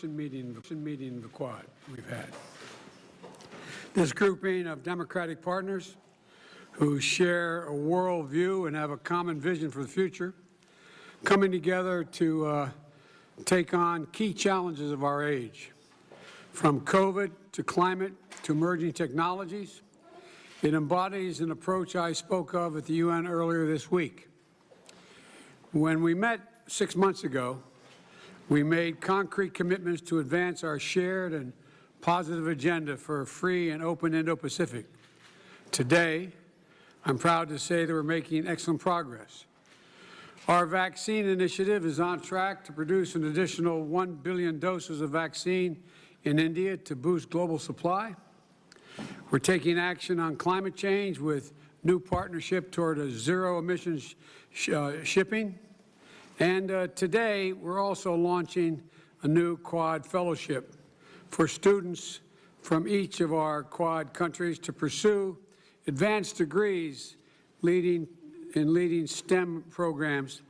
meeting of the Quad we've had. This grouping of democratic partners who share a worldview and have a common vision for the future, coming together to take on key challenges of our age, from COVID to climate to emerging technologies. It embodies an approach I spoke of at the UN earlier this week. When we met 6 months ago, we made concrete commitments to advance our shared and positive agenda for a free and open Indo-Pacific. Today, I'm proud to say that we're making excellent progress. Our vaccine initiative is on track to produce an additional 1 billion doses of vaccine in India to boost global supply. We're taking action on climate change with new partnership toward a zero-emissions shipping. And today, we're also launching a new Quad Fellowship for students from each of our Quad countries to pursue advanced degrees in leading STEM programs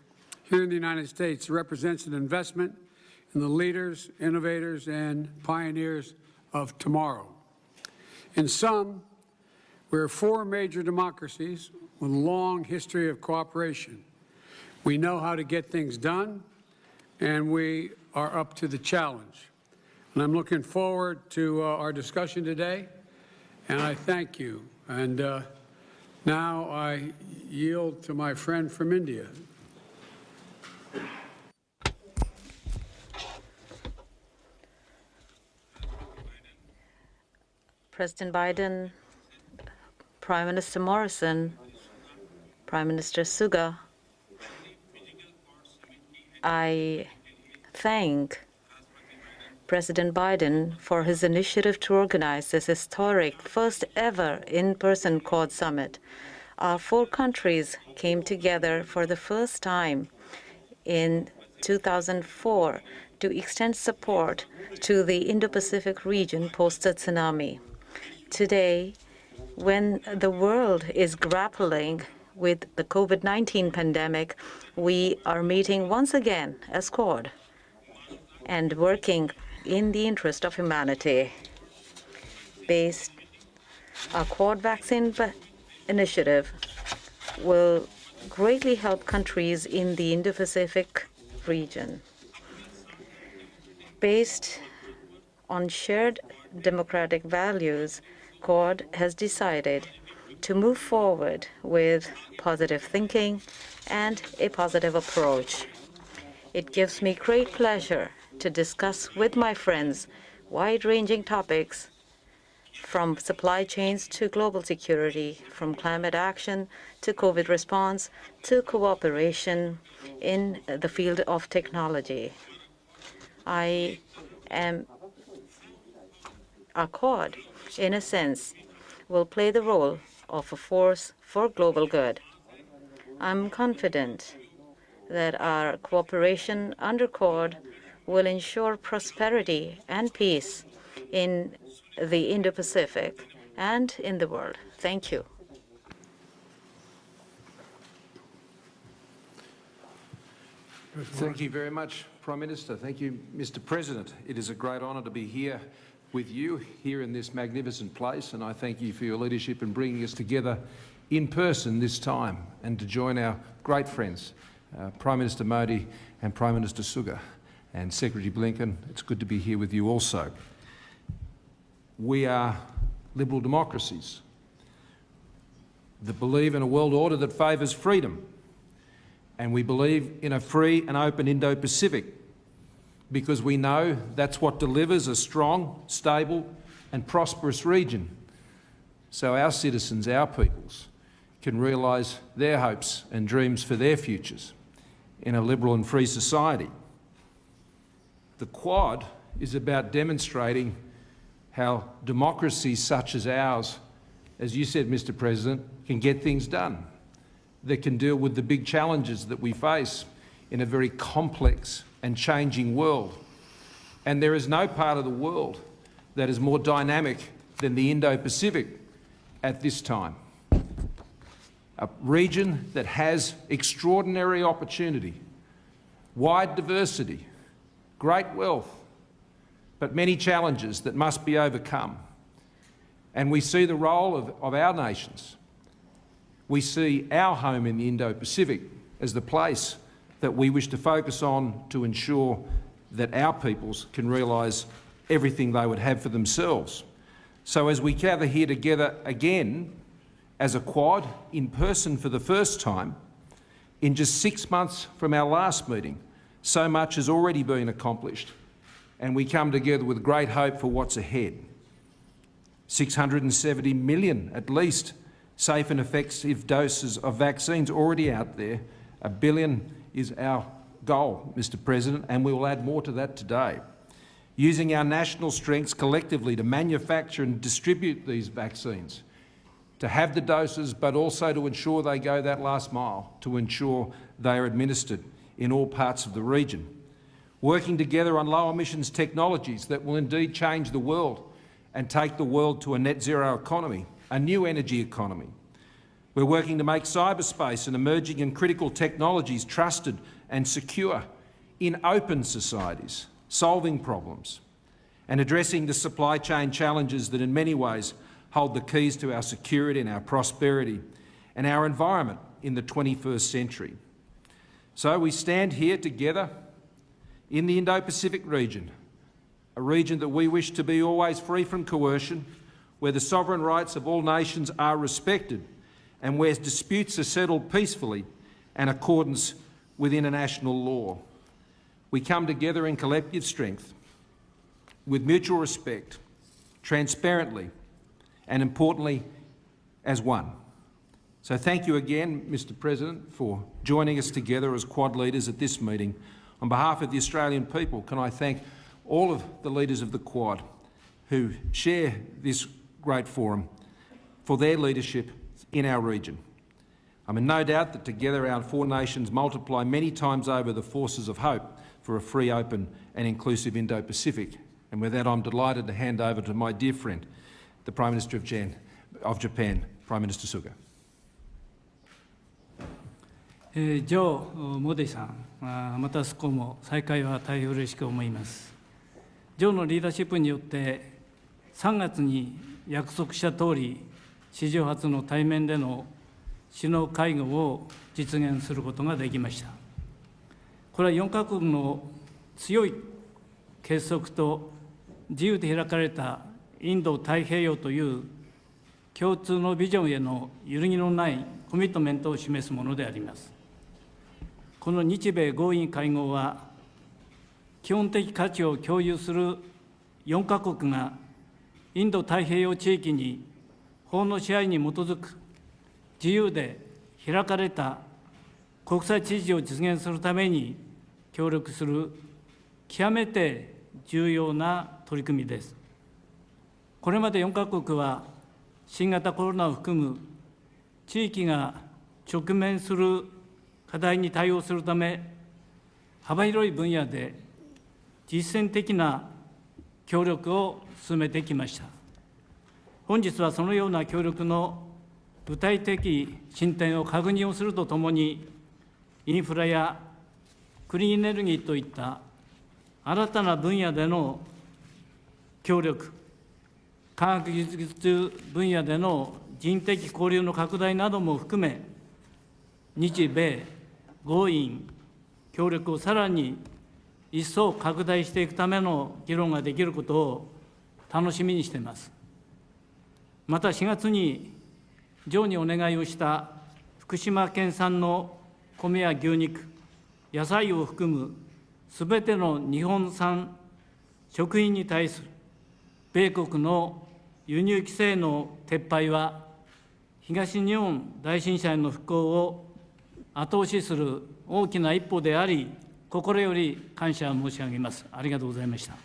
here in the United States. It represents an investment in the leaders, innovators, and pioneers of tomorrow. In sum, we're 4 major democracies with a long history of cooperation. We know how to get things done, and we are up to the challenge. And I'm looking forward to our discussion today, and I thank you. And now I yield to my friend from India. President Biden, Prime Minister Morrison, Prime Minister Suga, I thank President Biden for his initiative to organize this historic first ever in-person Quad summit. Our 4 countries came together for the first time in 2004 to extend support to the Indo-Pacific region post the tsunami. Today, when the world is grappling with the COVID-19 pandemic, we are meeting once again as Quad and working in the interest of humanity. Our Quad vaccine initiative will greatly help countries in the Indo-Pacific region. Based on shared democratic values, Quad has decided to move forward with positive thinking and a positive approach. It gives me great pleasure to discuss with my friends wide-ranging topics from supply chains to global security, from climate action to COVID response to cooperation in the field of technology. Our Quad, in a sense, will play the role of a force for global good. I'm confident that our cooperation under Quad will ensure prosperity and peace in the Indo-Pacific and in the world. Thank you. Thank you very much, Prime Minister. Thank you, Mr. President. It is a great honour to be here with you here in this magnificent place, and I thank you for your leadership in bringing us together in person this time and to join our great friends, Prime Minister Modi and Prime Minister Suga and Secretary Blinken. It's good to be here with you also. We are liberal democracies that believe in a world order that favours freedom, and we believe in a free and open Indo-Pacific because we know that's what delivers a strong, stable and prosperous region so our citizens, our peoples, can realise their hopes and dreams for their futures in a liberal and free society. The Quad is about demonstrating how democracies such as ours, as you said, Mr. President, can get things done, that can deal with the big challenges that we face in a very complex and changing world. And there is no part of the world that is more dynamic than the Indo-Pacific at this time. A region that has extraordinary opportunity, wide diversity, great wealth, but many challenges that must be overcome. And we see the role of our nations. We see our home in the Indo-Pacific as the place that we wish to focus on to ensure that our peoples can realise everything they would have for themselves. So as we gather here together again as a Quad in person for the first time, in just 6 months from our last meeting, so much has already been accomplished, and we come together with great hope for what's ahead. 670 million, at least, safe and effective doses of vaccines already out there. 1 billion is our goal, Mr President, and we will add more to that today. Using our national strengths collectively to manufacture and distribute these vaccines, to have the doses, but also to ensure they go that last mile, to ensure they are administered in all parts of the region. Working together on low emissions technologies that will indeed change the world and take the world to a net zero economy, a new energy economy. We're working to make cyberspace and emerging and critical technologies trusted and secure in open societies, solving problems and addressing the supply chain challenges that in many ways hold the keys to our security and our prosperity and our environment in the 21st century. So we stand here together in the Indo-Pacific region, a region that we wish to be always free from coercion, where the sovereign rights of all nations are respected and where disputes are settled peacefully and in accordance with international law. We come together in collective strength, with mutual respect, transparently, and importantly, as one. So thank you again, Mr President, for joining us together as Quad leaders at this meeting. On behalf of the Australian people, can I thank all of the leaders of the Quad who share this great forum for their leadership in our region. I'm in no doubt that together our four nations multiply many times over the forces of hope for a free, open and inclusive Indo-Pacific. And with that, I'm delighted to hand over to my dear friend, the Prime Minister of Japan, Prime Minister Suga. ジョー・モディさん、またそこも再会は大変嬉しく思います。ジョーのリーダーシップによって3月に約束した通り、史上初の対面での首脳会合を実現することができました。これは4カ国の強い結束と自由で開かれたインド太平洋という共通のビジョンへの揺るぎのないコミットメントを示すものであります。この日米豪印会合は、基本的価値を共有する4カ国がインド太平洋地域に法の支配に基づく自由で開かれた国際秩序を実現するために協力する極めて重要な取り組みです。これまで4カ国は新型コロナを含む地域が直面する課題に対応するため、幅広い分野で実践的な協力を進めてきました。本日はそのような協力の具体的進展を確認をするとともに、インフラやクリーンエネルギーといった新たな分野での協力、科学技術分野での人的交流の拡大なども含め、日米豪印協力をさらに一層拡大していくための議論ができることを楽しみにしています。また4月にジョーにお願いをした福島県産の米や牛肉、野菜を含むすべての日本産食品に対する米国の輸入規制の撤廃は、東日本大震災の復興を後押しする大きな一歩であり、心より感謝申し上げます。ありがとうございました。